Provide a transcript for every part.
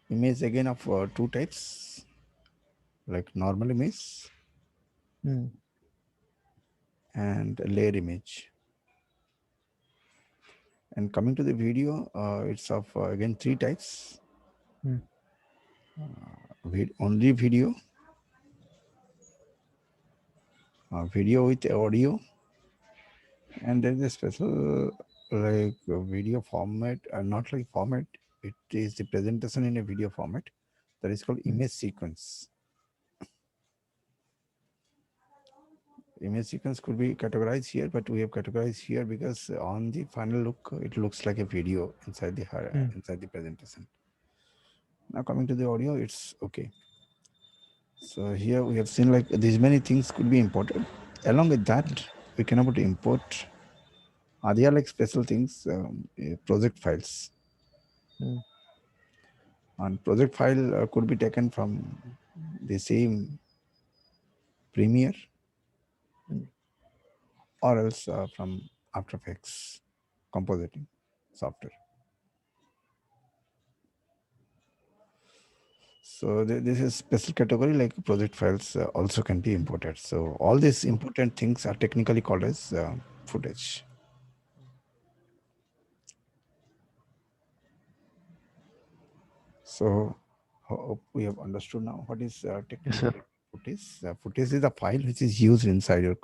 Image again of two types, like normal image Mm. and layer image. And coming to the video, it's of again three types: Mm. only video, video with audio, and there is a special like video format, not like format. It is the presentation in a video format that is called Mm. image sequence. Image sequence could be categorized here, but we have categorized here because on the final look, it looks like a video Mm. inside the presentation. Now coming to the audio, it's okay. So here we have seen like these many things could be imported. Along with that, we can able to import. They are like special things, project files. Mm. And project file could be taken from the same Premiere Mm. or else from After Effects compositing software. So this is special category like project files also can be imported. So all these important things are technically called as footage. So hope we have understood now what is Yes, sir. technically footage. Footage is a file which is used inside your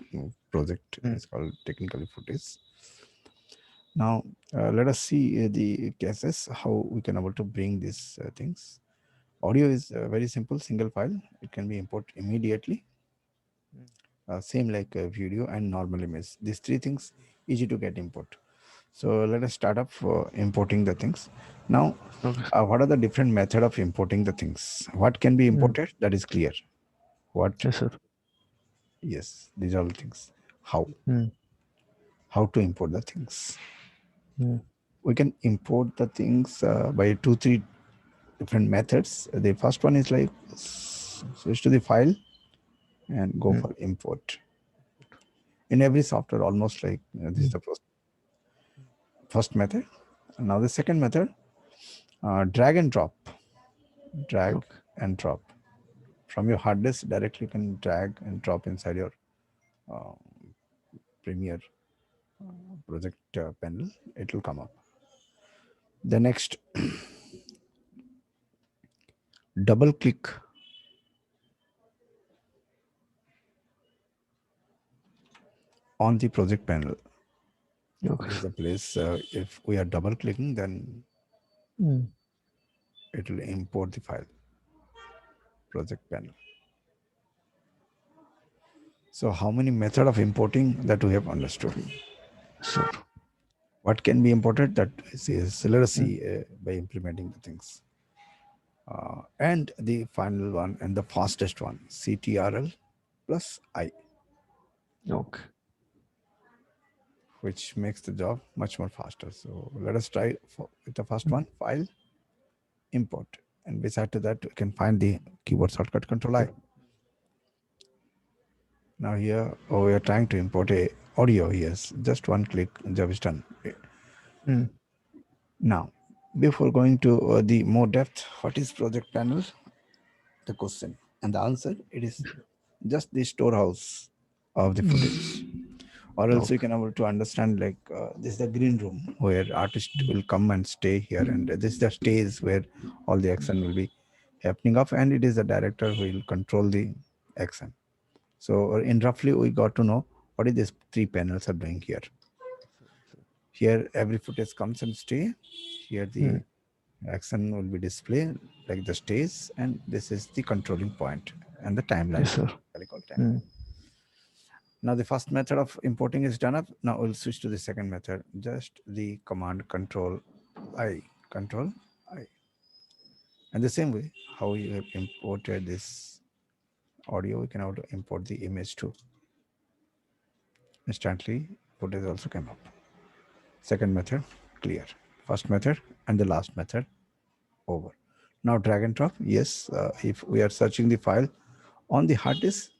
project. Mm. It's called technically footage. Now let us see the cases how we can able to bring these things. Audio is very simple, single file. It can be imported immediately. Mm. Same like video and normal image. These three things easy to get import. So let us start up for importing the things. Now, Okay. what are the different method of importing the things? What can be Mm. imported? That is clear. What? Yes, sir. Yes, these are all things. How? Mm. How to import the things? Mm. We can import the things by two, three different methods. The first one is like switch to the file and go Mm. for import. In every software, almost like this is Mm. the first method. Now the second method, drag and drop. Drag Okay. and drop from your hard disk directly. You can drag and drop inside your uh, Premiere project panel. It will come up. The next, double click on the project panel. Okay. This is the place. If we are double clicking, then Mm. it will import the file project panel. So how many method of importing that we have understood? Sir. What can be imported? That is, let us Mm. see by implementing the things. And the final one and the fastest one, CTRL plus I, Okay. which makes the job much more faster. So let us try with the first Mm. one, file, import. And beside to that, we can find the keyboard shortcut Control I. Okay. Now here, we are trying to import a audio. Yes, just one click, job is done. Mm. Now, before going to the more depth, what is project panel? The question and the answer, it is just the storehouse of the Mm. footage. Or else you Okay. can able to understand like this is the green room where artist will come and stay here, and this is the stage where all the action will be happening off, and it is the director who will control the action. So in roughly we got to know what is these three panels are doing here. Here every footage comes and stay. Here the Mm. action will be displayed like the stage, and this is the controlling point and the timeline. Yes, sir. Timeline. Mm. Now the first method of importing is done up. Now we'll switch to the second method. Just the command control I. And the same way how you have imported this audio, we can also import the image too. Instantly, footage also came up. Second method, clear. First method and the last method, over. Now drag and drop. Yes, if we are searching the file on the hard disk,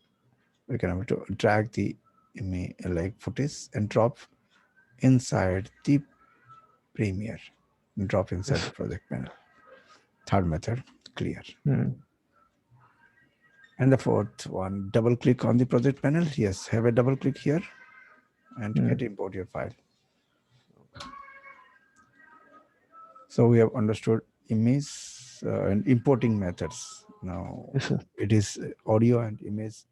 we can able to drag the image like footage and drop inside the Premiere. Drop inside the Yes. project panel. Third method, clear. Mm. And the fourth one, double click on the project panel. Yes, have a double click here and Mm. get import your file. So we have understood image and importing methods. Now Yes, sir. it is audio and image.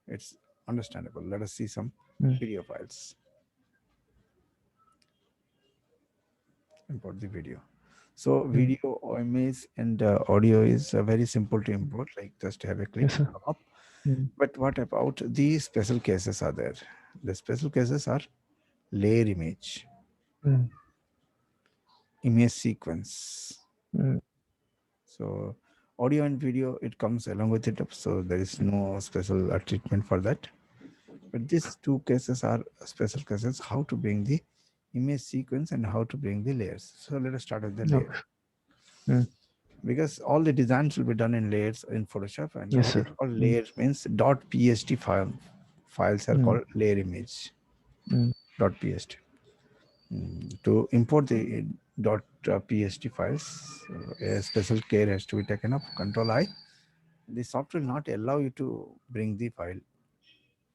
It's understandable. Let us see some Mm. video files. Import the video. So Mm. video or image and audio is very simple to import. Like just have a click, Yes, sir. come up. Mm. But what about the special cases are there? The special cases are layer image, Mm. image sequence. Mm. So audio and video, it comes along with it. So there is no special treatment for that. But these two cases are special cases, how to bring the image sequence and how to bring the layers. So let us start with the layer. Okay. Mm. Because all the designs will be done in layers in Photoshop, and Yes, what sir. is called Mm. layer means .pst files are Mm. called layer image Mm. .pst. To import the .pst files, a special care has to be taken up. Control I. The software will not allow you to bring the file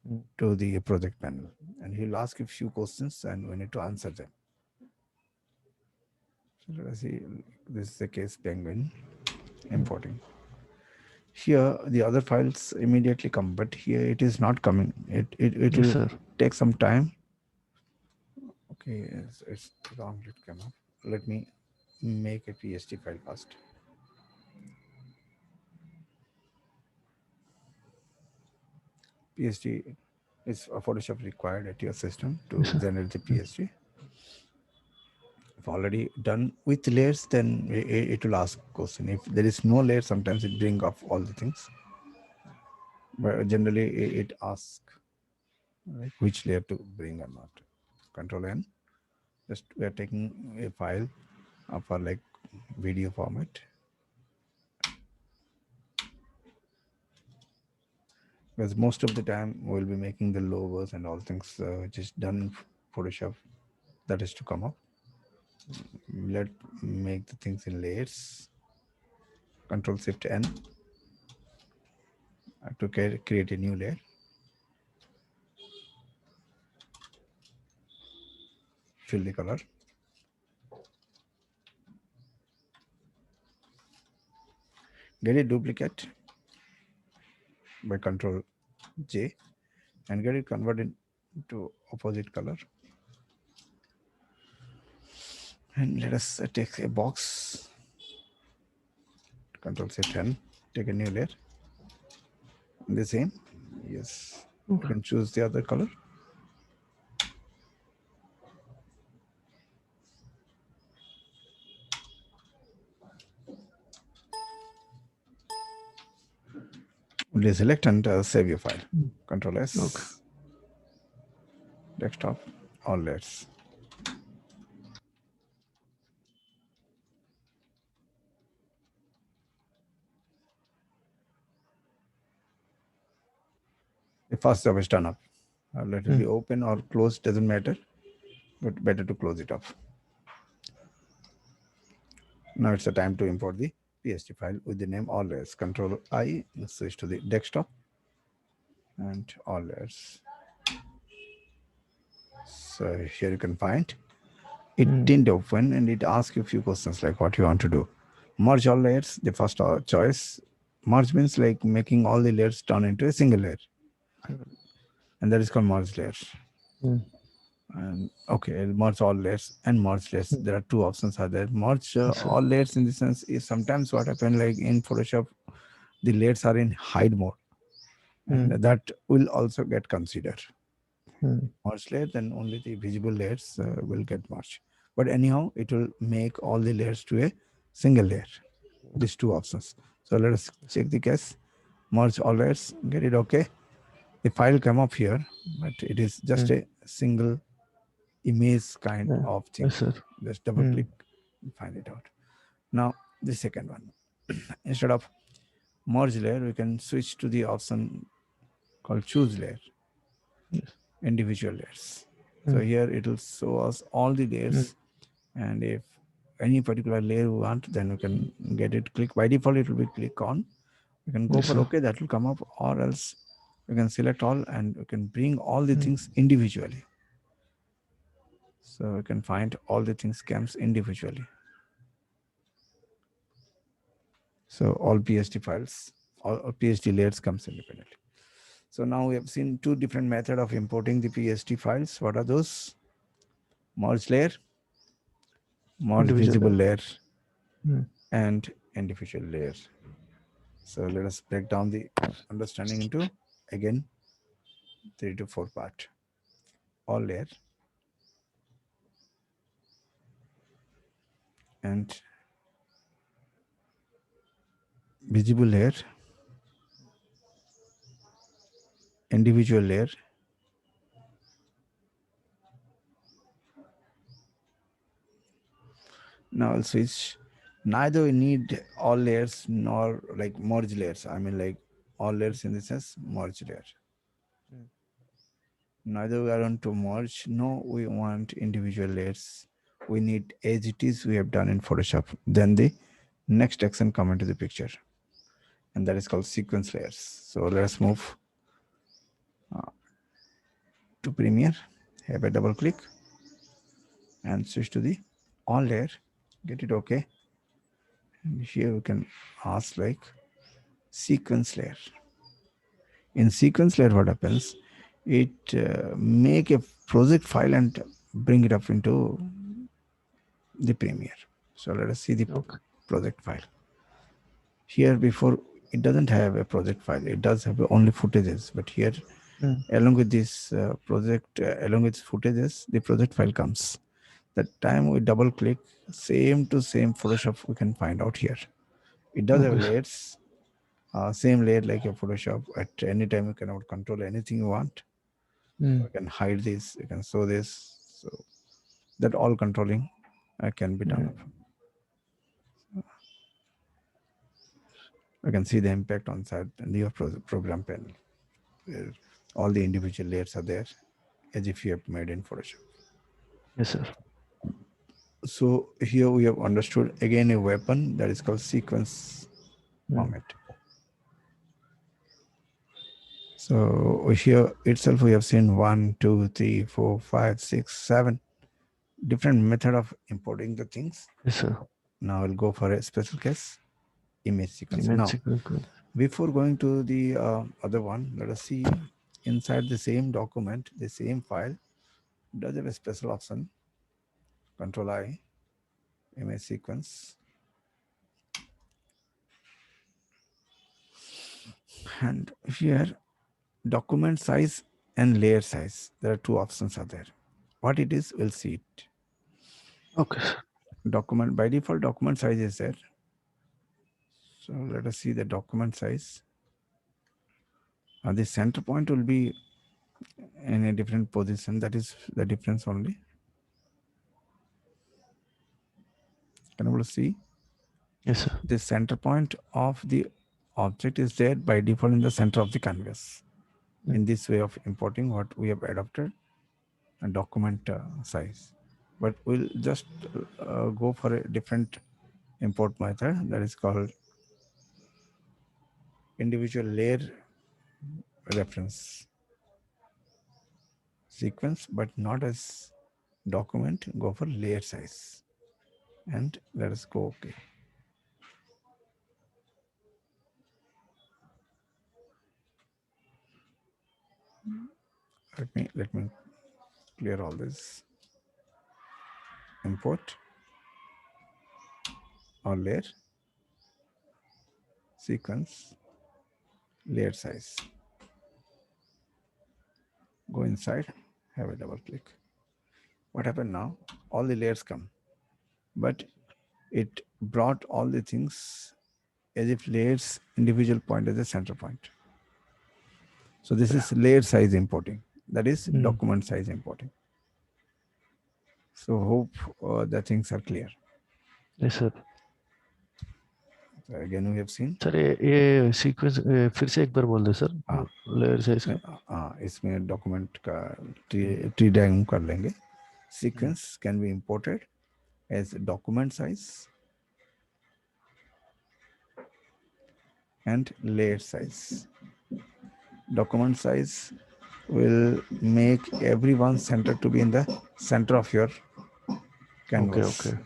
Mm. to the project panel, and he'll ask a few questions, and we need to answer them. So let us see. This is the case penguin Mm. importing. Here the other files immediately come, but here it is not coming. It Yes, will sir. take some time. Okay, it's wrong. It came up. Let me make a PST file first. PST is a Photoshop required at your system Yes, to sir. generate the Mm. PST. If already done with layers, then it will ask question. If there is no layer, sometimes it bring up all the things. But generally, it asks like which layer to bring or not. Control N. Just we are taking a file for like video format, because most of the time we'll be making the logos and all things which is done in Photoshop, that is to come up. Let make the things in layers. Control Shift N to create a new layer. Fill the color. Get a duplicate by Control J and get it converted to opposite color. And let us take a box. Control Shift N. Take a new layer. The same. Yes. You Okay. can choose the other color. Only select and save your file. Mm. Control Okay. S. Desktop. All layers. The first job is done up. Let it Mm. be open or closed, doesn't matter, but better to close it off. Now it's the time to import the PST file with the name all layers. Control I, switch to the desktop and all layers. So here you can find it Mm. didn't open and it asks you a few questions like what you want to do. Merge all layers, the first choice. Merge means like making all the layers turn into a single layer, and that is called merge layers. Mm. And okay, merge all layers and merge layers. Mm. There are two options are there. Merge Yes, sir. all layers in the sense is sometimes what happen like in Photoshop, the layers are in hide mode, and Mm. that will also get considered. Mm. Merge layer, then only the visible layers will get merged. But anyhow, it will make all the layers to a single layer. These two options. So let us Yes, sir. check the case. Merge all layers. Get it okay. The file come up here, but it is just Mm. a single image kind Yeah. of thing. Yes, sir. Just double Mm. click and find it out. Now the second one. Instead of merge layer, we can switch to the option called choose layer, Yes. individual layers. So Mm. here it will show us all the Mm. layers, and if any particular layer we want, then we can get it. Click by default, it will be click on. We can go Yes, for sir. OK, that will come up, or else we can select all and we can bring all the Mm. things individually. So we can find all the things comes individually. So all PST files, all PST layers comes independently. So now we have seen two different method of importing the PST files. What are those? Merge layer, merge Individual visible layer. layer, Mm. and individual layer. So let us break down the understanding into again 3 to 4 part. All layer and visible layer, individual layer. Now I'll switch. Neither we need all layers nor like merge layers. I mean like all layers in the sense merge layer. Mm. Neither we want to merge, no, we want individual layers. We need as it is we have done in Photoshop. Then the next action come into the picture, and that is called sequence layers. So let us move to Premiere, have a double click, and switch to the all layer. Get it okay. And here we can ask like sequence layer. In sequence layer, what happens? It make a project file and bring it up into the Premiere. So let us see the Okay. project file. Here before it doesn't have a project file. It does have only footages. But here, Mm. along with this project, along with footages, the project file comes. That time we double click, same to same Photoshop we can find out here. It does have Okay, sir. layers, same layer like a Photoshop. At any time you can control anything you want. Mm. You can hide this, you can show this. So that all controlling can be done Mm. up. You can see the impact on side and your program panel, where all the individual layers are there as if you have made in Photoshop. Yes, sir. So here we have understood again a weapon that is called sequence Mm. moment. So here itself we have seen 1, 2, 3, 4, 5, 6, 7 different method of importing the things. Yes, sir. Now I'll go for a special case image sequence. Image Now sequence. before going to the other one, let us see inside the same document, the same file does have a special option. Control I, image sequence, and here document size and layer size. There are two options are there. What it is, we'll see it. Okay, sir. Document by default document size is there. So let us see the document size. The center point will be in a different position. That is the difference only. Can you see? Yes, sir. The center point of the object is there by default in the center of the canvas. Mm. In this way of importing what we have adopted a document size. But we'll just go for a different import method that is called individual layer reference sequence, but not as document. Go for layer size and let us go okay. Let me clear all this. Import or layer sequence layer size. Go inside, have a double click. What happened now? All the layers come, but it brought all the things as if layers individual point as a center point. So this is layer size importing. That is Mm. document size importing. So hope the things are clear. Yes, sir. So again we have seen sir ये sequence फिर से एक बार बोल दे sir हाँ layer size इसमें का इसमें document का हम्म, ट्री डायग्राम कर लेंगे. हम्म, Sequence can be imported as document size and layer size. Document size will make everyone center to be in the center of your Okay, canvas. okay.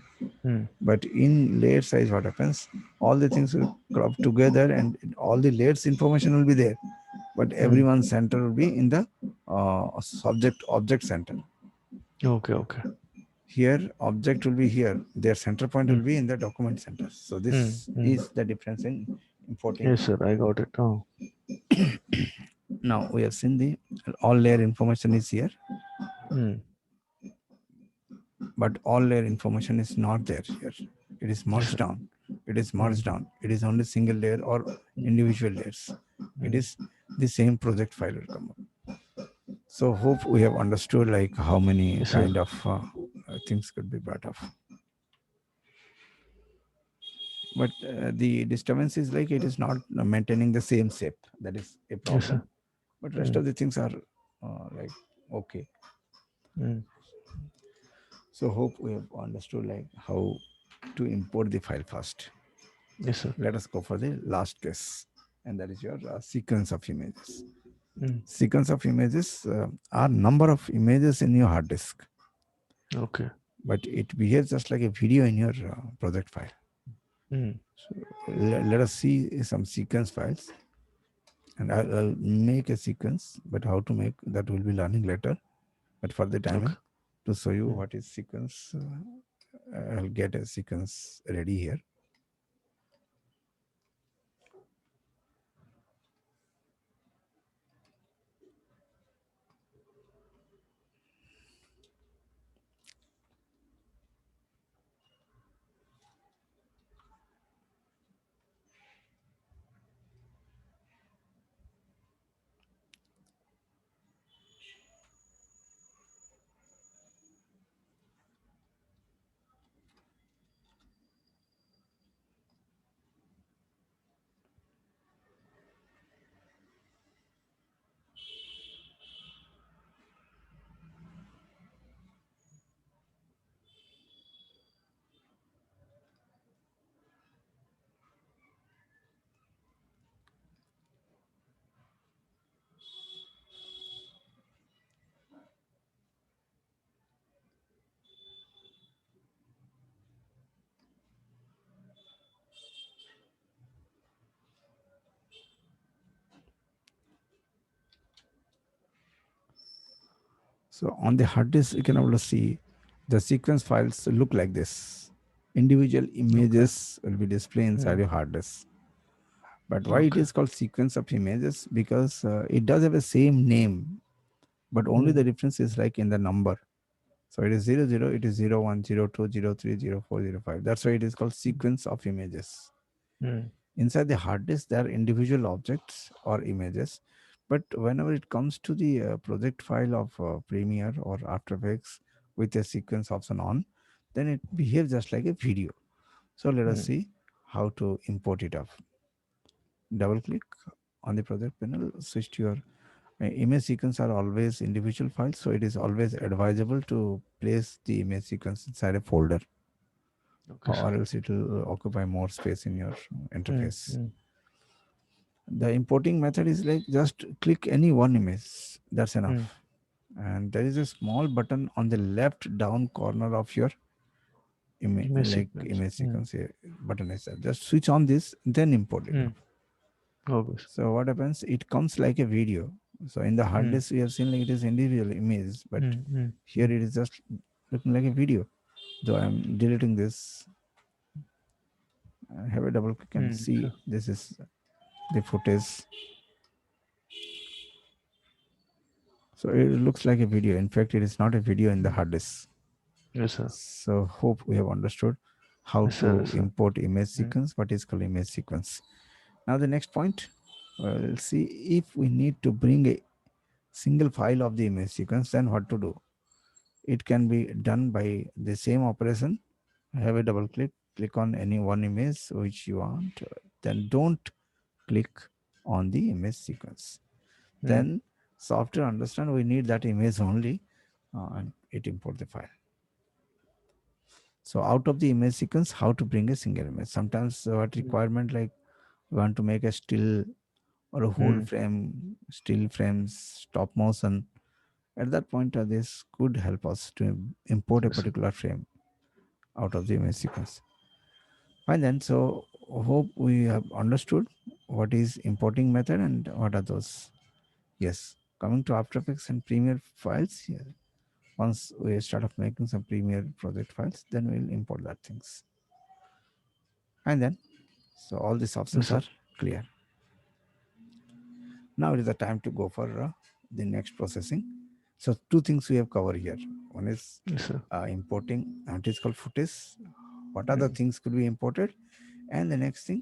Hmm. But in layer size, what happens? All the things will crop together, and all the layers information will be there. But Hmm. everyone's center will be in the subject object center. Okay, okay. Here, object will be here. Their center point Hmm. will be in the document center. So Hmm. this Hmm. is the difference in importing. Yes, sir. I got it. Oh. Now we have seen the all layer information is here, Hmm. but all layer information is not there here. It is Yes, merged sir. down. It is Hmm. merged down. It is only single layer or individual layers. It Hmm. is the same project file will come up. So hope we have understood like how many Yes, sir. kind of things could be brought up. But the disturbance is like it is not maintaining the same shape. That is a Yes, problem. sir. But rest Hmm. of the things are like okay. Hmm. So hope we have understood like how to import the file first. Yes, sir. Let us go for the last case, and that is your sequence of images. Hmm. Sequence of images are number of images in your hard disk, Okay. but it behaves just like a video in your project file. Hmm. So let us see some sequence files, and I'll make a sequence. But how to make that will be learning later. But for the Okay. timing, to show you Hmm. what is sequence, I'll get a sequence ready here. So on the hard disk, you can able to see the sequence files look like this. Individual Okay. images will be displayed inside Hmm. your hard disk. But why it Okay. is called sequence of images? Because it does have a same name, but only Hmm. the difference is like in the number. So it is 00, it is 01, 02, 03, 04, 05. That's why it is called sequence of images. Hmm. Inside the hard disk, there are individual objects or images. But whenever it comes to the project file of Premiere or After Effects with a sequence option on, then it behaves just like a video. So let us Hmm. see how to import it up. Double click on the project panel, switch to your image sequence are always individual files. So it is always advisable to place the image sequence inside a folder, Okay, sir. or else it will occupy more space in your Hmm. interface. Hmm. The importing method is like just click any one image, that's Hmm. enough. And there is a small button on the left down corner of your image, Image like sequence. image Hmm. sequence here, button is there. Just switch on this, then import it. Hmm. Okay, sir. So what happens, it comes like a video. So in the hard Hmm. disk we have seen like it is individual image, but Hmm. Hmm. here it is just looking like a video. So I'm deleting this. I have a double click and Hmm. see Sir. this is the footage. So it looks like a video. In fact, it is not a video in the Hmm. hard disk. Yes, sir. So hope we have understood how Yes, sir. to Yes, sir. import image Hmm. sequence, what is called image sequence. Now the next point, we'll see if we need to bring a single file of the image sequence, then what to do. It can be done by the same operation. Have a double click, click on any one image which you want, then don't click on the image sequence. Hmm. Then software understand we need that image only, and it import the file. So out of the image sequence, how to bring a single image. Sometimes what requirement, like we want to make a still or a whole Mm. frame, still frames, stop motion. At that point, this could help us to import a Yes, sir. particular frame out of the image sequence. Fine then, so hope we have understood what is importing method and what are those. Yes, coming to After Effects and Premiere files here. Once we start off making some Premiere project files, then we'll import that things. And then, so all these Yes, options sir. are clear. Now it is the time to go for the next processing. So two things we have covered here. One is Yes, sir. importing artistical footage. What are the Mm. things could be imported? And the next thing,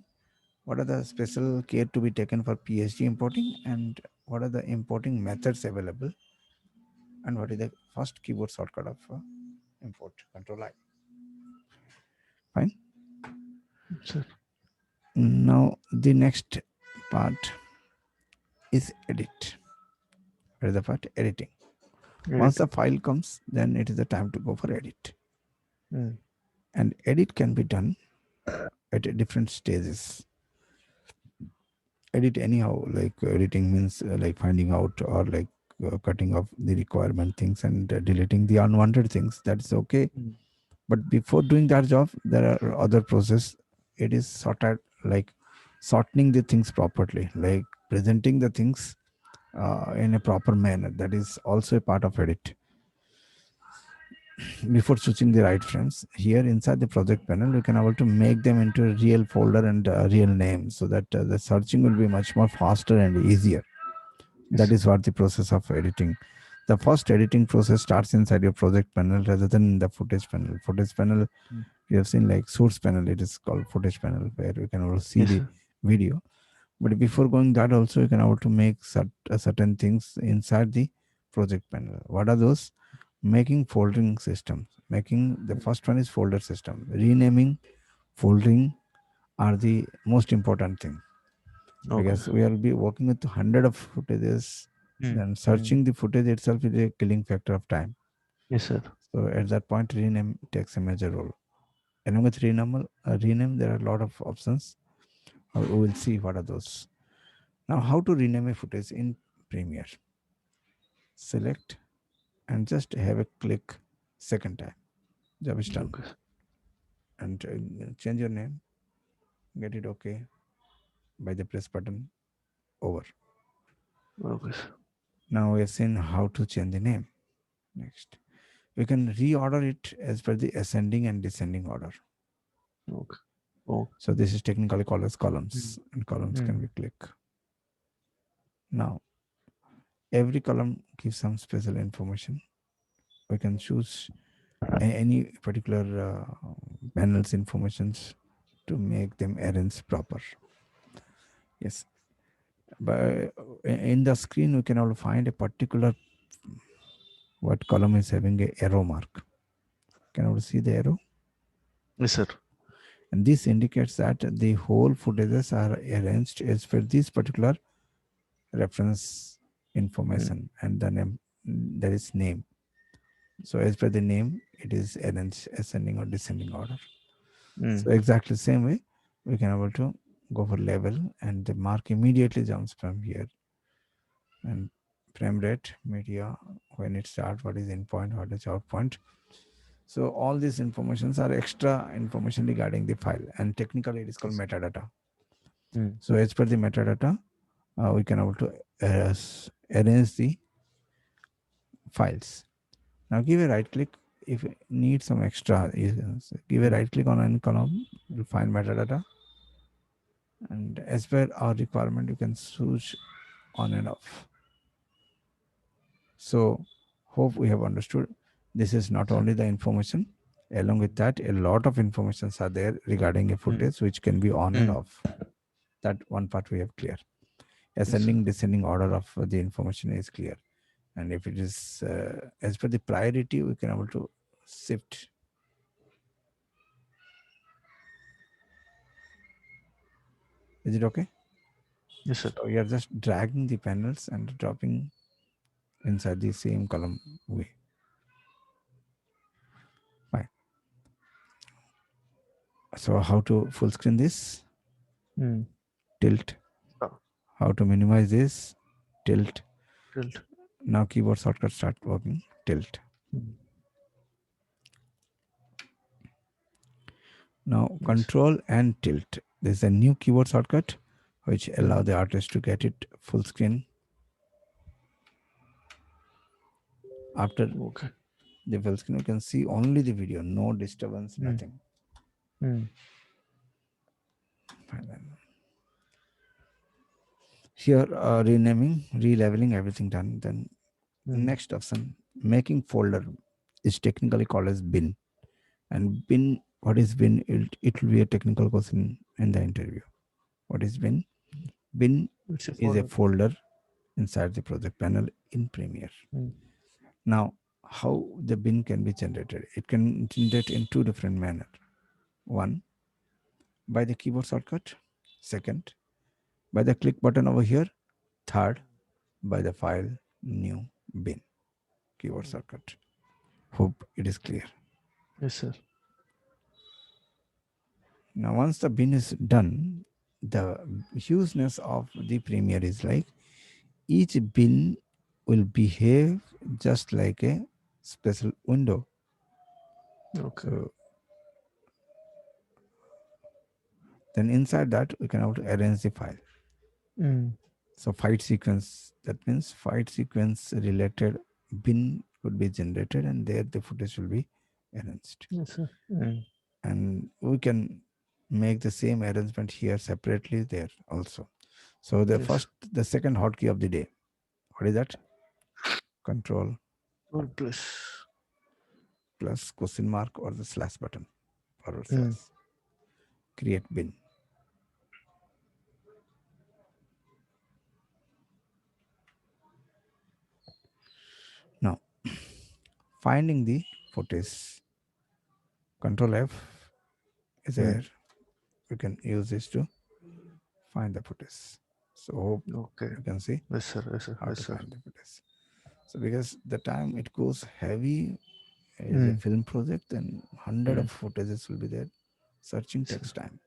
what are the special care to be taken for PSG importing, and what are the importing methods available, and what is the first keyboard shortcut of import? Control I. Fine. Yes, sir. Now the next part is edit. Where is the part? Editing. Once the Editing. file comes, then it is the time to go for edit. Mm. And edit can be done at different stages. Edit anyhow, like editing means like finding out or like cutting off the requirement things and deleting the unwanted things. That's okay. Mm. But before doing that job, there are other process. It is sorted, like shortening the things properly, like presenting the things in a proper manner. That is also a part of edit. Before switching the right frames, here inside the project panel you can able to make them into a real folder and real name, so that the searching will be much more faster and easier. Yes, That sir. is what the process of editing. The first editing process starts inside your project panel rather than in the footage panel. Footage panel, Mm. you have seen like source panel, it is called footage panel, where you can also see Yes, the sir. video. But before going that also, you can able to make certain things inside the project panel. What are those? Making folding systems. Making the Mm. first one is folder system. Renaming, folding are the most important thing, Okay. because we will be working with hundred of footages. Mm. Then Mm. searching the footage itself is a killing factor of time. Yes, sir. So at that point, rename takes a major role. Along with rename, there are a lot of options. We will see what are those. Now, how to rename a footage in Premiere? Select and just have a click second time. Job is done. Okay. And change your name. Get it okay by the press button. Over. Okay, sir. Now we have seen how to change the name. Next, we can reorder it as per the ascending and descending order. Okay. Oh. So this is technically called as Mm. columns, and columns can Mm. be click. Now every column gives some special information. We can choose any particular panels informations to make them arranged proper. Yes, but in the screen we can all find a particular what column is having a arrow mark. Can you see the arrow? Yes, sir. And this indicates that the whole footages are arranged as per this particular reference Mm. information, and the name, there is name. So as per the name, it is arranged ascending or descending order. Mm. So exactly same way, we can able to go for level, and the mark immediately jumps from here. And frame rate, media, when it starts, what is in point, what is out point. So all these informations are extra information regarding the file, and technically it is called Yes. metadata. Mm. So as per the metadata, we can able to arrange the files. Now give a right click if you need some extra. Give a Mm. right click on any column, you'll find metadata, and as per our requirement, you can switch on and off. So hope we have understood. This is not Sir. only the information. Along with that, a lot of informations are there regarding a Mm. footage which can be on and Mm. off. That one part we have clear. Yes, sir. Ascending, descending order of the information is clear. And if it is as per the priority, we can able to shift. Is it okay? Yes, sir. So you are just dragging the panels and dropping inside the same column way. Fine. So how to full screen this? Mm. Tilt. Ah, How to minimize this? Tilt. tilt. Now keyboard shortcut start working. Tilt. Mm. Now Yes. control and tilt. There's a new keyboard shortcut which allow Mm. the artist to get it full screen. After Okay. the full screen, you can see only the video, no disturbance, Mm. nothing. Mm. And then here renaming, releveling, everything done. Then Mm. next option, making folder is technically called as bin. And bin, what is bin? It will be a technical question in the interview. What is bin? Bin It's a is a folder. folder inside the project panel in Premiere. Mm. Now, how the bin can be generated? It can generate in two different manner. One, by the keyboard shortcut. Second, by the click button over here. Third, by the file new bin keyboard Mm. shortcut. Hope it is clear. Yes, sir. Now, once the bin is done, the hugeness of the Premiere is like each bin will behave just like a special window. Okay. So then inside that we can have to arrange the file. Mm. So fight sequence, that means fight sequence related bin would be generated and there the footage will be arranged. Yes, sir. Mm. And we can make the same arrangement here separately there also. So Yes. the second hotkey of the day, what is that? Control Control plus. plus question mark or the slash button, forward Mm. slash, create bin. Now finding the footage, control F is Mm. there. We can use this to find the footage. So hope Okay. you can see Yes, sir. Yes, sir. how Yes, to sir. find the footage. So because the time it goes heavy is a Mm. film project, then hundred Mm. of footages will be there. Searching Yes, sir. takes time.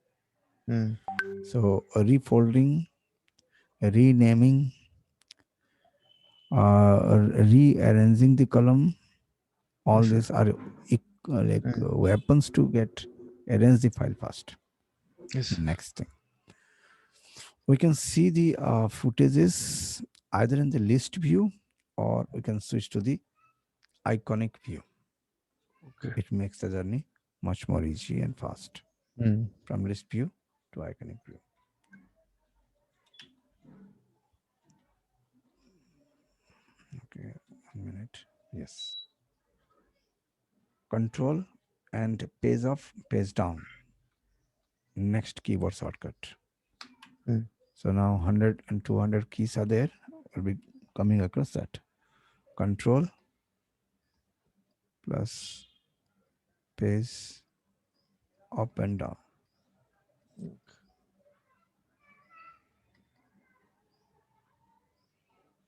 Mm. So refolding, renaming, rearranging the column, all Yes, sir. these are Mm. weapons to get arrange the file fast. Yes. Next thing, we can see the footages either in the list view or we can switch to the iconic view. Okay. It makes the journey much more easy and fast Mm. from list view to iconic view. Okay, 1 minute. Yes. Control and page up, page down. Next keyboard shortcut. Mm. So now 100 and 200 keys are there. Will be coming across that. Control plus page up and down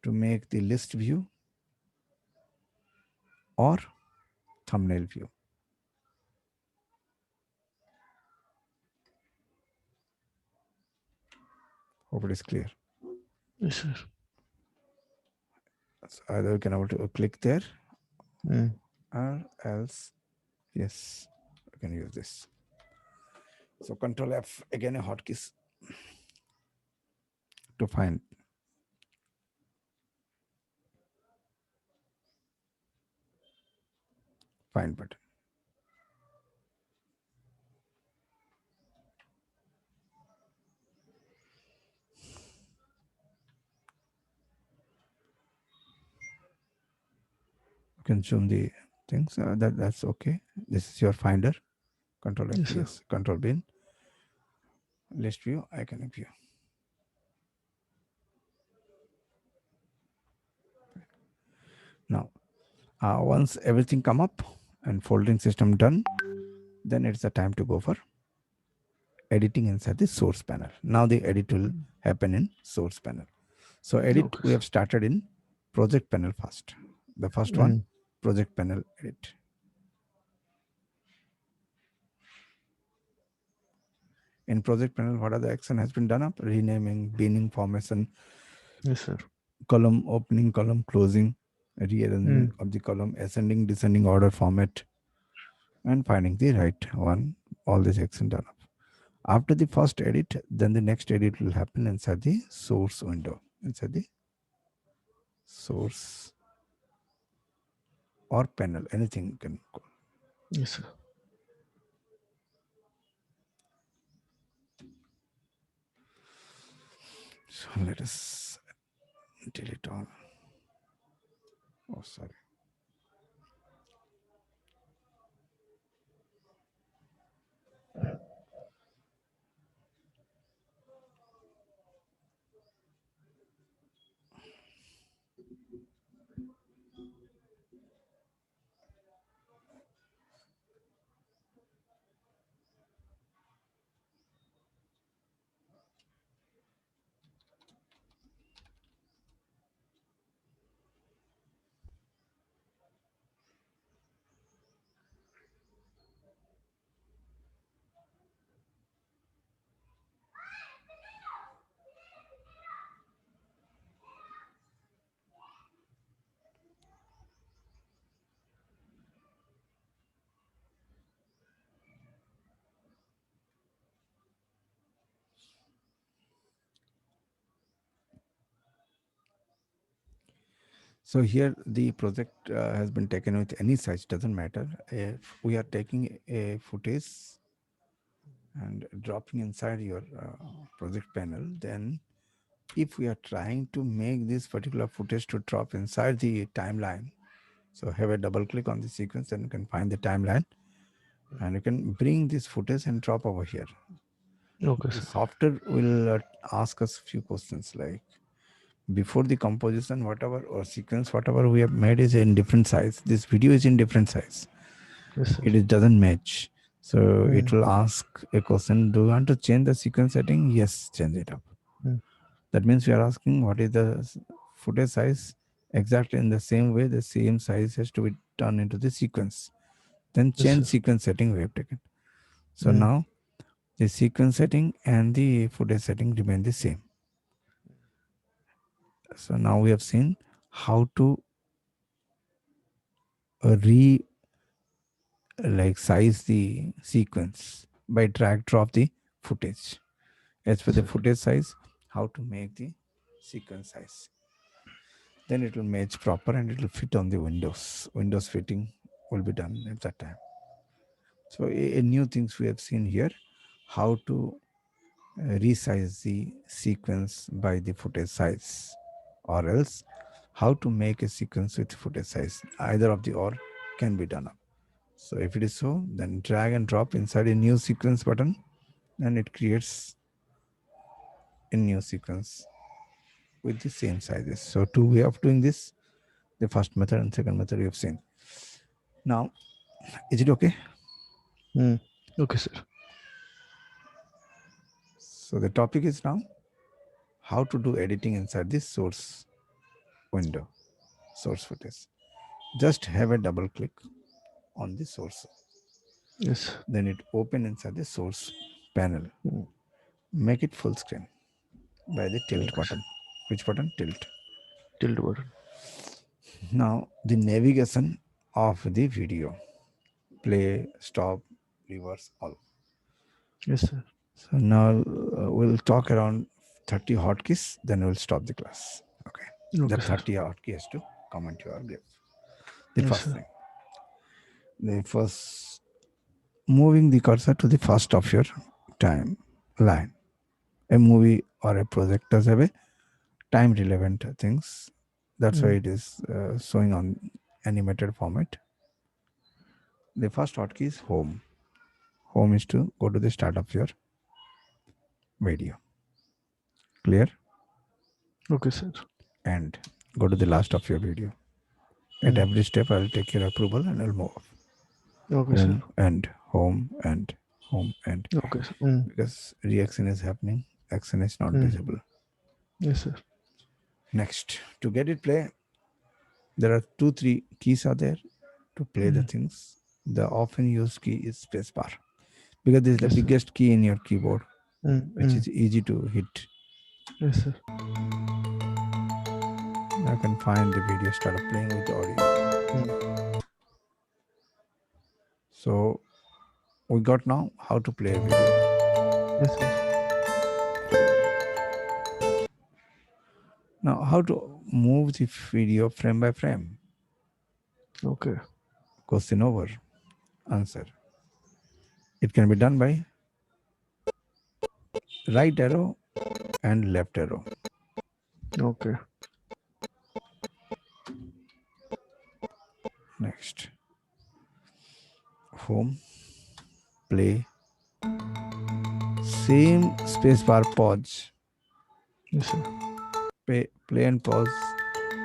to make the list view or thumbnail view. Hope it is clear. Yes, sir. So either you can able to click there Mm. or else yes, you can use this. So Control F again a hotkeys to find button. You can zoom the things. That's okay. This is your finder. Control F, Yes, sir. yes. Control bin, list view, iconic view. Now, once everything come up and folding system done, then it's the time to go for editing inside the source panel. Now the edit will happen in source panel. So edit Okay, we sir. have started in project panel first. The first one, Mm. project panel edit. In project panel, what are the action has been done up? Renaming, binning formation, Yes, sir. column opening, column closing, rearranging Mm. of the column, ascending, descending order format, and finding the right one. All this action done up. After the first edit, then the next edit will happen inside the source window. Inside the source or panel, anything you can call. Yes, sir. So let us delete all. Oh, sorry. So here the project has been taken with any size, doesn't matter. If we are taking a footage and dropping inside your project panel, then if we are trying to make this particular footage to drop inside the timeline, so have a double click on the sequence and you can find the timeline and you can bring this footage and drop over here. Okay, The sir. software will ask us few questions like before the composition, whatever or sequence, whatever we have made is in different size. This video is in different size. Yes, sir. Doesn't match. So it Mm. will ask a question, do you want to change the sequence setting? Yes, change it up. Mm. That means we are asking what is the footage size exactly in the same way the same size has to be turned into the sequence. Then Yes, change sir. sequence setting we have taken. So Mm. now the sequence setting and the footage setting remain the same. So now we have seen how to re like size the sequence by drag drop the footage. As for Yes, the sir. footage size, how to make the sequence size. Then it will match proper and it will fit on the windows. Windows fitting will be done at that time. So a new things we have seen here, how to resize the sequence by the footage size, or else how to make a sequence with footage size. Either of the or can be done up. So if it is so, then drag and drop inside a new sequence button and it creates a new sequence with the same sizes. So two way of doing this, the first method and second method you have seen. Now, is it okay? Mm. Okay, sir. So the topic is now how to do editing inside this source window, source footage. Just have a double click on the source. Yes. Then it open inside the source panel. Mm. Make it full screen by the tilt Okay, sir. button. Which button? Tilt. Tilt button. Now the navigation of the video. Play, stop, reverse, all. Yes, sir. So now we'll talk around 30 hotkeys, then we'll stop the class. Okay. The Okay, sir. 30 hotkeys to come into your grip. The Yes, first sir. thing. The first moving the cursor to the first of your time line. A movie or a project does have a time relevant things. That's why Mm. it is showing on animated format. The first hotkey is home. Home is to go to the start of your video. Clear? Okay, sir. And go to the last of your video. At Mm. every step, I'll take your approval and I'll move. Okay, sir. Home and home and home and Okay, sir. Mm. because reaction is happening, action is not Mm. visible. Yes, sir. Next, to get it play, there are two, three keys are there to play the Mm. things. The often used key is spacebar because this is the Yes, sir. biggest key in your keyboard. which Mm. is easy to hit. Yes, sir. I can find the video, started playing with the audio. Mm. So we got now how to play a video. Yes, sir. Now how to move the video frame by frame. Okay. Question over. Answer. It can be done by right arrow and left arrow. Okay. Next. Home. Play. Same spacebar pause. Yes, sir. Play and pause.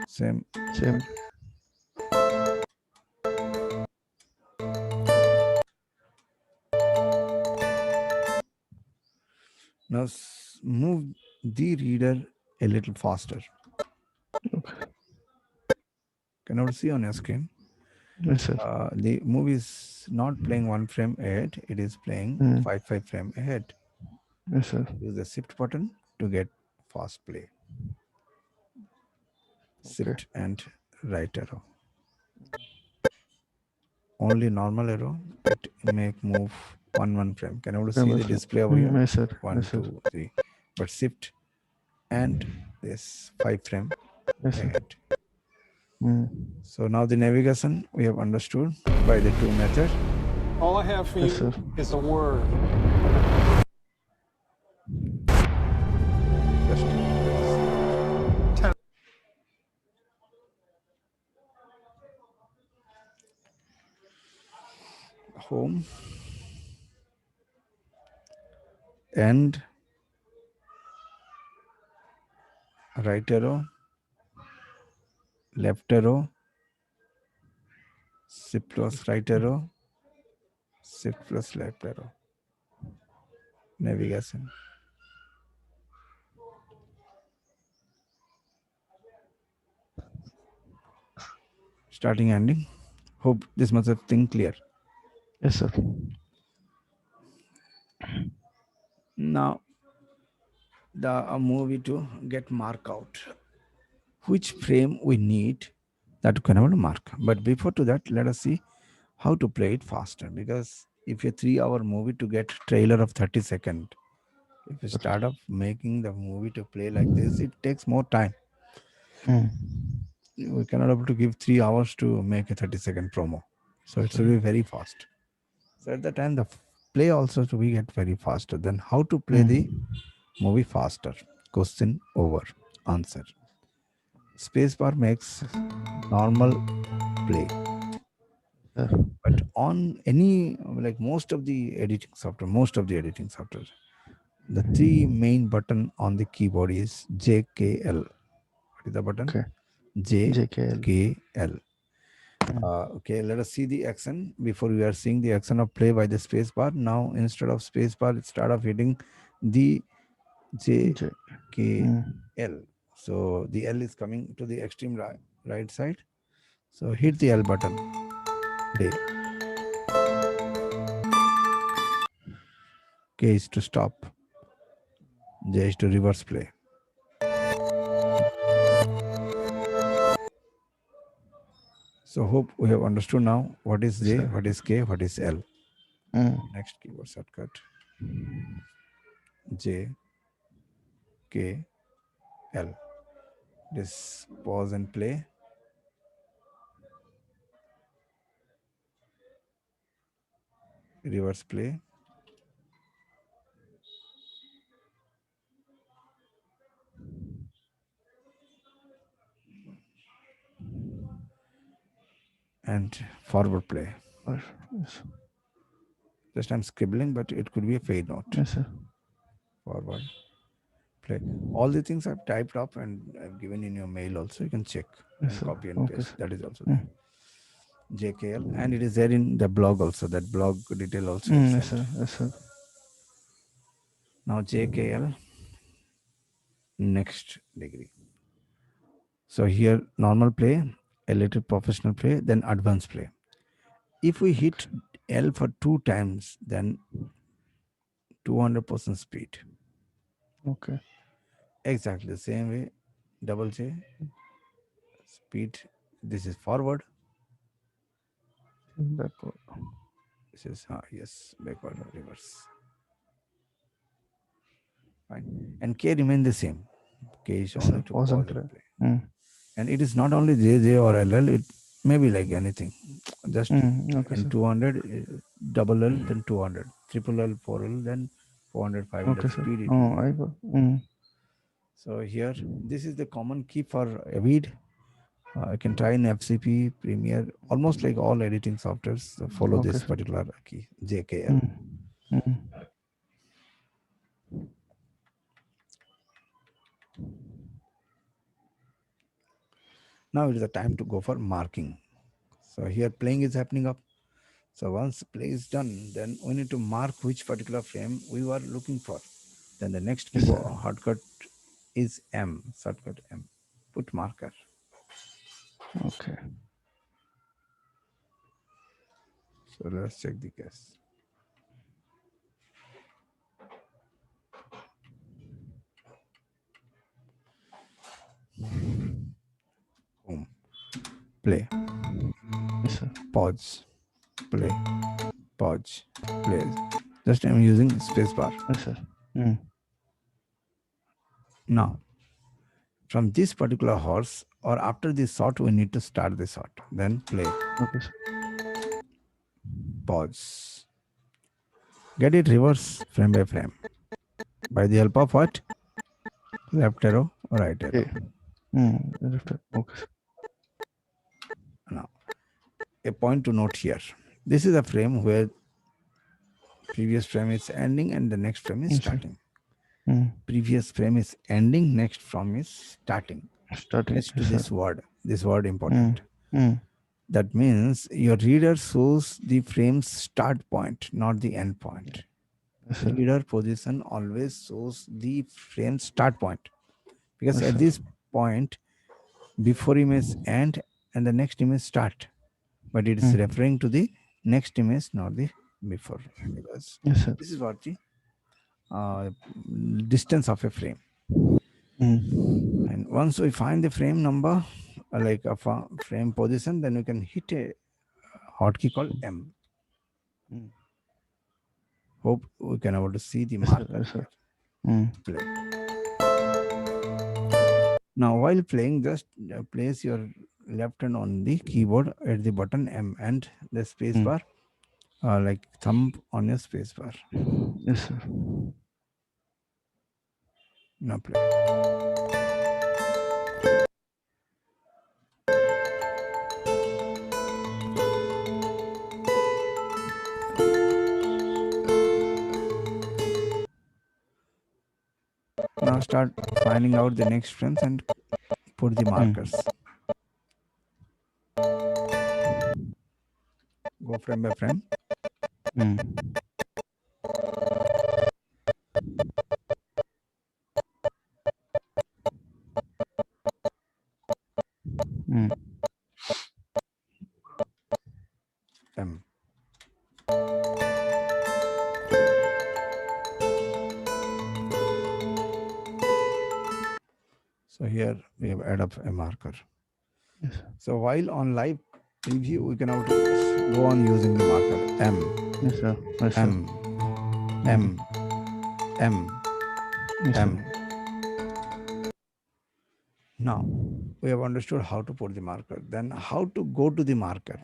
Same. Same. Now move the reader a little faster. Okay. Can you see on your screen? Yes, sir. The movie is not playing one frame ahead, it is playing Mm. five frame ahead. Yes, sir. Use the shift button to get fast play. Okay. Shift and right arrow. Only normal arrow, it make move one frame. Can you see Frame by the frame. display over here? Yes, sir. Yes, One, sir. two, three. But shift and this 5 frame Yes, sir. ahead. Mm. So now the navigation we have understood by the two methods. All I have for Yes, you sir. is a word. Just home and right arrow, left arrow, shift plus right arrow, shift plus left arrow. Navigation. Starting ending. Hope this much of thing clear. Yes, sir. Now the movie to get mark out which frame we need that can have a mark. But before to that, let us see how to play it faster. Because if a 3 hour movie to get trailer of 30 seconds, if you start off making the movie to play like this, it takes more time. Mm. We cannot able to give 3 hours to make a 30-second promo. So it should be very fast. So at the time the play also to be get very faster. Then how to play the Mm. movie faster? Question over. Answer. Spacebar makes normal play. Sir. But on any like most of the editing software, the three main button on the keyboard is JKL. What is the button? Okay. JKL. JKL. Mm. Okay, let us see the action. Before we are seeing the action of play by the space bar. Now instead of space bar, it start of hitting the J. JKL. Mm. So the L is coming to the extreme right side. So hit the L button. Play. K is to stop. J is to reverse play. So hope we have understood now what is Yes, J, sir. what is K, what is L. Mm. Next keyboard shortcut. J, K, L. This pause and play. Reverse play. And forward play. Yes. Just I'm scribbling, but it could be a fade note. Yes, sir. Forward play. All the things I've typed up and I've given in your mail also. You can check Yes, and sir. copy and Okay, paste. sir. That is also there. Mm. JKL, and it is there in the blog also. That blog detail also I'll Yes, send. sir. Yes, sir. Now JKL, next degree. So here normal play, a little professional play, then advanced play. If we hit L for 2 times, then 200% speed. Okay. Exactly the same way. Double J speed. This is forward. Backward. This is yes, backward or reverse. Fine. And K remain the same. K is Yes, only sir. to Pause pause and and play. play. Mm. And it is not only JJ or LL. It may be like anything. Just Okay, in sir. 200, double L, then 200, triple L, 4L, then 400, 500 Okay, sir. speed it will Oh, be. I got. So here, this is the common key for Avid. I can try in FCP, Premiere, almost like all editing softwares follow Okay, this sir. particular key, JKL. Mm. Mm. Now it is the time to go for marking. So here playing is happening up. So once play is done, then we need to mark which particular frame we were looking for. Then the next Yes, keyboard sir. shortcut is M, shortcut M. Put marker. Okay. So let's check the case. Home. Play. Yes, sir. Pause. Play. Pause. Play. Just I'm using spacebar. Yes, sir. Mm. Now, from this particular horse or after this shot, we need to start the shot. Then play. Okay, sir. Pause. Get it reverse frame by frame. By the help of what? Left arrow or right arrow. Okay. Okay, sir. Now, a point to note here. This is a frame where previous frame is ending and the next frame is Yes, sir. starting. Mm. Previous frame is ending, next frame is starting. Starting. Catch to Yes, sir. this word Mm. important. Mm. That means your reader shows the frame's start point, not the end point. Yes, sir. Reader position always shows the frame's start point, because Yes, at sir. this point, before image end and the next image start, but it is Mm. referring to the next image, not the before, because Yes, sir. this is what the uh, distance of a frame. Mm. And once we find the frame number, like a frame position, then we can hit a hotkey called M. Mm. Hope we can able to see the Yes, sir. marker Yes, sir. here. Mm. Play. Now while playing, just place your left hand on the keyboard at the button M and the space Mm. bar, like thumb on your space bar. Yes, sir. Now play. Now start finding out the next frames and put the Mm. markers. Go frame by frame. Mm. Mm. M. So here we have add up a marker. Yes, sir. So while on live preview, we can go on using the marker M, Yes, sir. Yes, sir. M, Mm. M, M, Yes, sir. M. Now we have understood how to put the marker. Then how to go to the marker.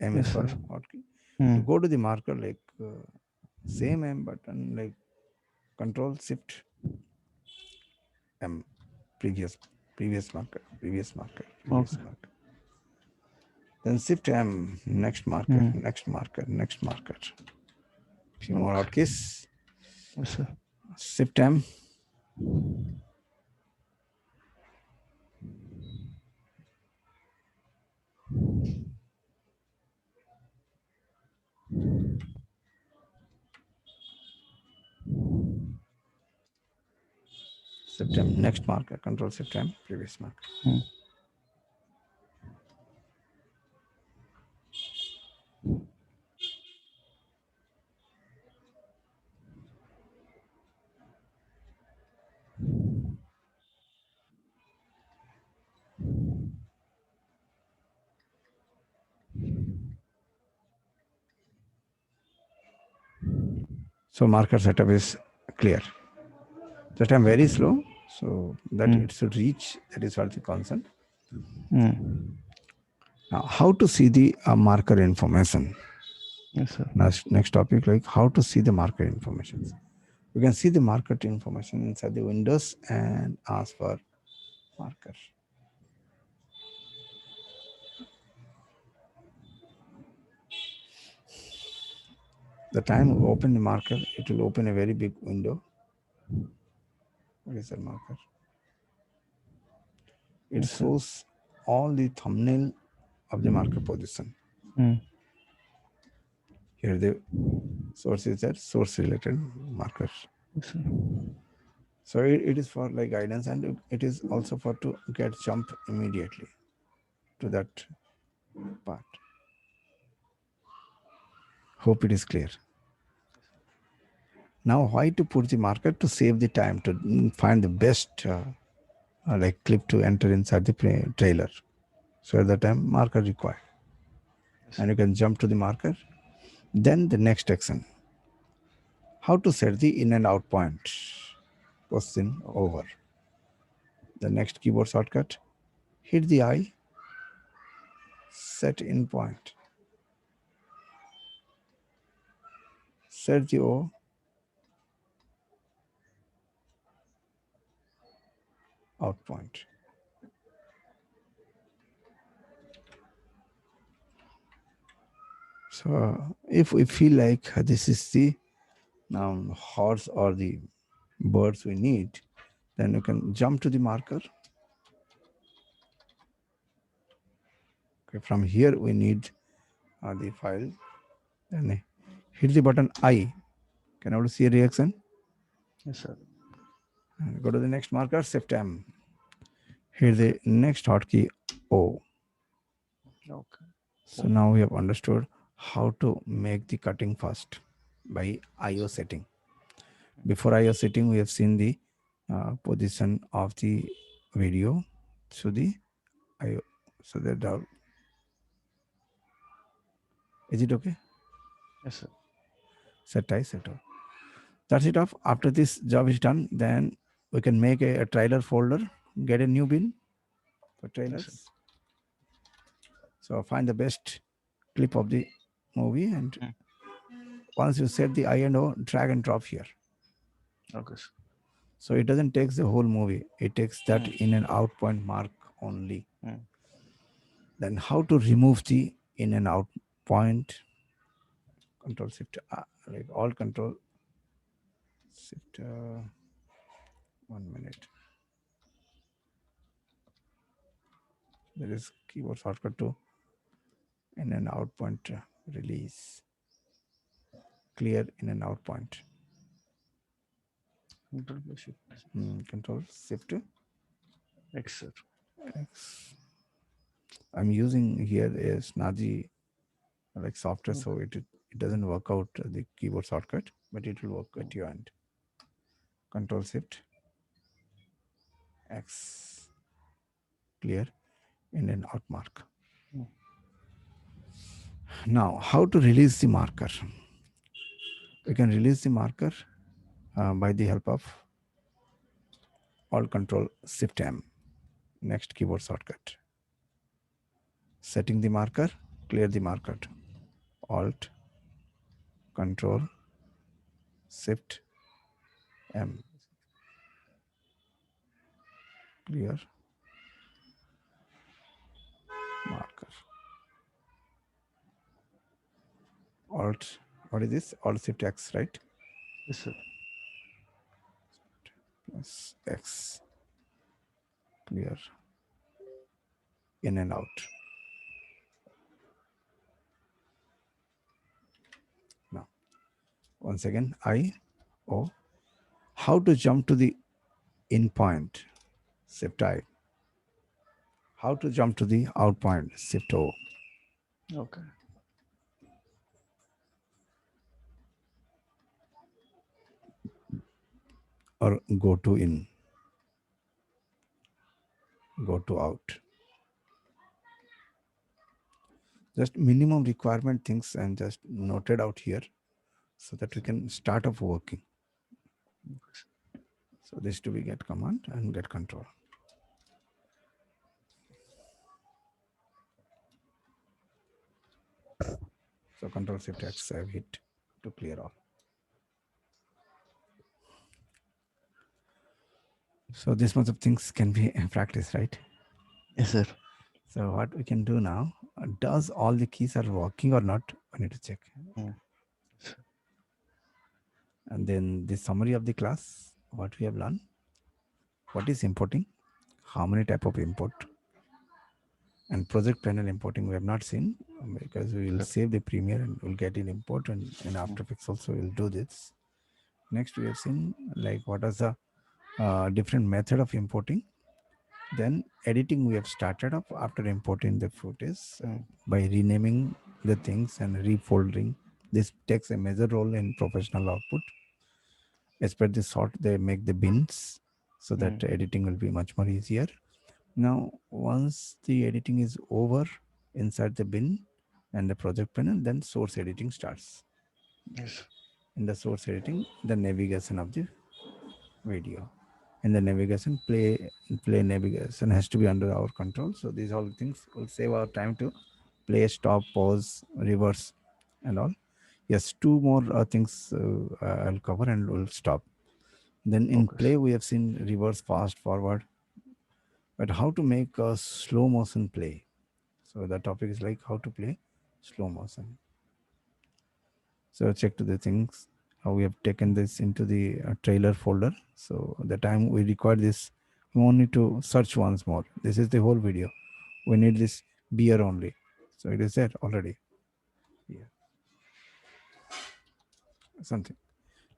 M is Yes, for sir. hotkey. To Mm. go to the marker, like same M button, like Control Shift M, previous marker, previous marker, previous Okay. marker. Then Shift M, next marker, Mm. next marker, next marker. Few more Okay. hotkeys. Yes, sir. Shift M. Shift M, next marker, Control Shift M, previous marker. Mm. So marker setup is clear. Just I'm very slow, so that it should reach. That is what the concern. Now, how to see the marker information? Yes, sir. Next topic, like how to see the marker information. You can see the marker information inside the windows and ask for marker. The time you open the marker, it will open a very big window. What is the marker? It Yes, sir. shows all the thumbnail of the marker position. Mm. Here the source is that source related markers. Yes, sir. So it is for like guidance, and it is also for to get jump immediately to that part. Hope it is clear. Now, why to put the marker? To save the time, to find the best like clip to enter inside the trailer. So at the time marker required, Yes, and sir. you can jump to the marker. Then the next action: how to set the in and out point. Question Okay. over. The next keyboard shortcut: hit the I, set in point, set the O, out point. So if we feel like this is the horse or the birds we need, then you can jump to the marker. Okay, from here we need the file. Then hit the button I. Can I see a reaction? Yes, sir. And go to the next marker, shift M. Hit the next hotkey O. Okay. So now we have understood how to make the cutting first by IO setting. Before IO setting, we have seen the position of the video. So the IO. So that is it okay? Yes, sir. Set I, set O. That's it off. After this job is done, then we can make a trailer folder, get a new bin for Yes, sir. trailers. So find the best clip of the movie, and Mm. once you set the I and O, drag and drop here. Okay, sir. So it doesn't take the whole movie. It takes that Mm. in and out point mark only. Mm. Then how to remove the in and out point? Control shift, like all control shift. 1 minute. There is keyboard shortcut to in and out point release. Clear in and out point. Control plus shift. Control shift X, sir. X. I'm using here a snazzy like software, Okay. so it doesn't work out the keyboard shortcut, but it will work at your end. Control shift X. Clear in and out mark. Mm. Now, how to release the marker? We can release the marker by the help of Alt Control Shift M. Next keyboard shortcut. Setting the marker, clear the marker. Alt Control Shift M. Clear marker. Alt, what is this? Alt Shift X, right? Yes, sir. Plus X. Clear in and out. Now, once again, I, O. How to jump to the in point? Shift I. How to jump to the out point? Shift O. Okay. Or go to in. Go to out. Just minimum requirement things and just noted out here. so that we can start off working. Okay, sir. So this to be get command and get control. So control shift X I have hit to clear all. So this much of things can be practiced, right? Yes, sir. So what we can do now, does all the keys are working or not? I need to check. Mm. Yes, sir. And then the summary of the class, what we have learned, what is importing, how many type of import, and project panel importing we have not seen, because we will Sir. save the Premiere and we'll get in import, and in Mm. After Effects also we'll do this. Next we have seen like what is the different method of importing. Then editing we have started up after importing the footage Mm. by renaming the things and refolding. This takes a major role in professional output. As per the sort, they make the bins so that Mm. editing will be much more easier. Now, once the editing is over inside the bin and the project panel, then source editing starts. Yes. In the source editing, the navigation of the video. In the navigation, play navigation has to be under our control. So these all things will save our time to play, stop, pause, reverse, and all. Yes, two more things I'll cover and we'll stop. Then in Okay, sir. play, we have seen reverse, fast, forward, but how to make a slow motion play. So the topic is like how to play slow motion. So check to the things how we have taken this into the trailer folder. So the time we record this, we won't need to search once more. This is the whole video. We need this beer only. So it is there already. Yeah, something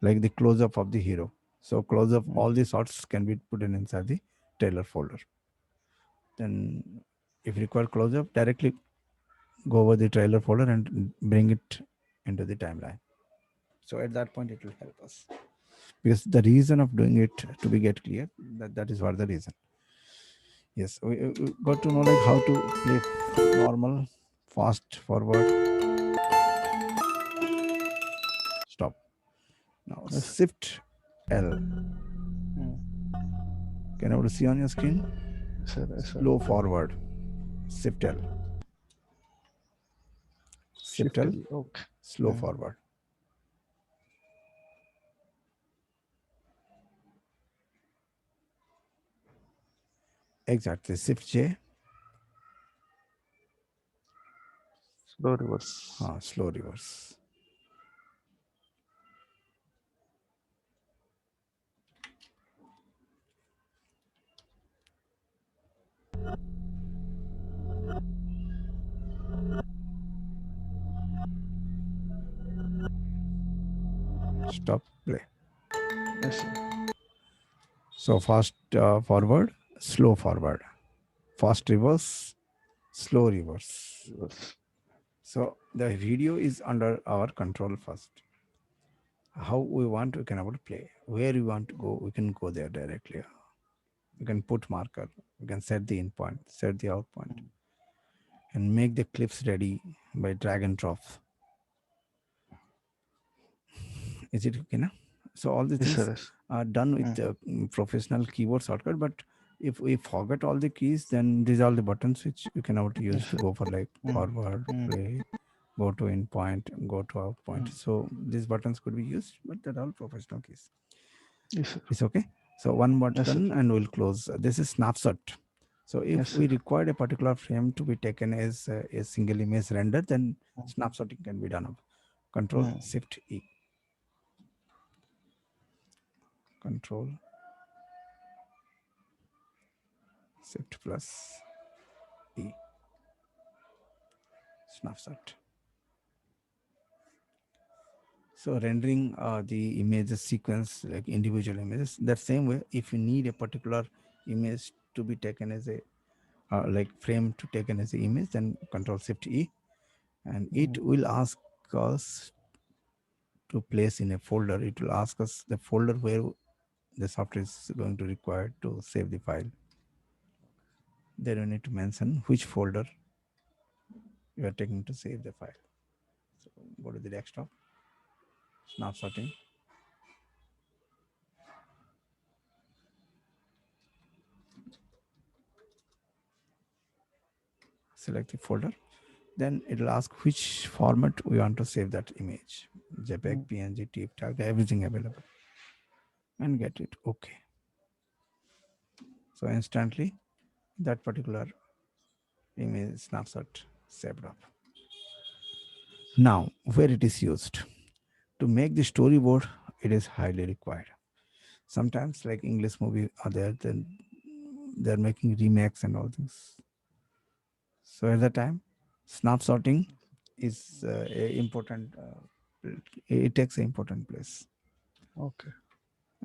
like the close up of the hero. So close up Mm. all the shots can be put in inside the trailer folder. Then if require close up, directly go over the trailer folder and bring it into the timeline. So at that point it will help us, because the reason of doing it to be get clear, that is what the reason. Yes, we got to know like how to play normal, fast, forward, stop. Now Yes, sir. shift L, Mm. can you see on your screen? Yes, sir. Yes, sir. Slow forward, shift L, shift Shift L, L. Okay. slow Mm. forward. Exactly, shift J, Slow reverse. slow reverse. Stop, play. Yes, sir. So fast forward, slow forward, fast reverse, slow reverse. Reverse. So the video is under our control first. How we want, we can able to play. Where we want to go, we can go there directly. We can put marker. We can set the in point, set the out point, Mm. and make the clips ready by drag and drop. Is it okay now? So all the Yes, sir. things Yes. are done with Mm. the professional keyboard shortcut. But if we forget all the keys, then these are the buttons which you can able to use Yes, to sir. go for like Mm. forward, Mm. play, go to in point, go to out point. Mm. So these buttons could be used, but they're all professional keys. Yes, sir. It's okay. So one Yes, sir. button and we'll close. This is snapshot. So Yes, if sir. we require a particular frame to be taken as a single image render, then Mm. snapshotting can be done. Control Mm. Shift E. Control Shift plus E. Snapshot. So rendering the images sequence like individual images. That same way, if you need a particular image to be taken as a like frame to taken as an image, then Control Shift E, and it Mm. will ask us to place in a folder. It will ask us the folder where the software is going to require to save the file. Then you need to mention which folder you are taking to save the file. So go to the desktop. snapshotting. Select the folder. Then it'll ask which format we want to save that image. JPEG, Mm. PNG, TIFF, tag, everything available. And get it. Okay. So instantly that particular image snapshot saved up. Now, where it is used. To make the storyboard, it is highly required. Sometimes, like English movie are there, then they're making remakes and all things. So at that time, snapshotting is a important. It takes an important place, Okay.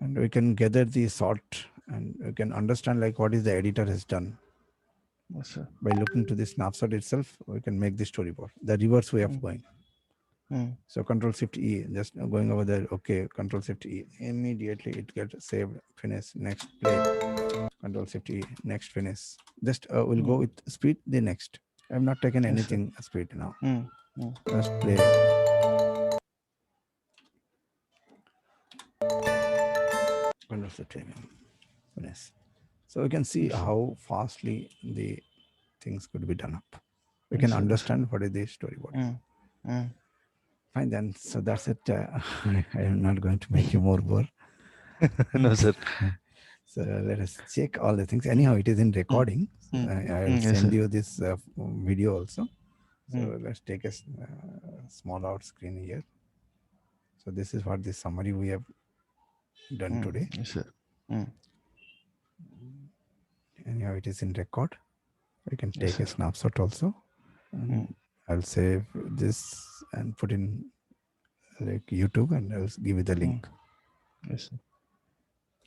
and we can gather the shot, and we can understand like what is the editor has done Yes, sir. by looking to the snapshot itself. We can make the storyboard. The reverse way of Mm. going. Mm. So Control Shift E, just going over there. Okay, Control Shift E. Immediately it gets saved. Finish. Next play. Control Shift E. Next finish. Just we'll go Mm. with speed. The next. I've not taken Yes, sir. anything speed now. Mm. Mm. Just play. Control Shift E. Finish. So we can see Yes, sir. how fastly the things could be done up. We Yes, can sir. Yes, sir. understand what is the storyboard. Mm. Mm. Fine then. So that's it. I am not going to make you more bore. No, sir. So let us check all the things. Anyhow, it is in Mm. recording. So Mm. I'll Yes, send sir. you this video also. So Mm. let's take a small out screen here. So this is what the summary we have done Mm. today. Yes, sir. Mm. Anyhow, it is in record. We can Yes, take a sir. snapshot also. Mm. And I'll save this and put in like YouTube, and I'll give you the Mm. link. Yes, sir.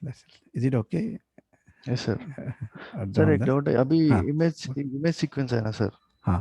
That's it. Is it okay? Yes, sir. Or sir down एक there? Doubt है अभी हाँ image image sequence है ना sir हाँ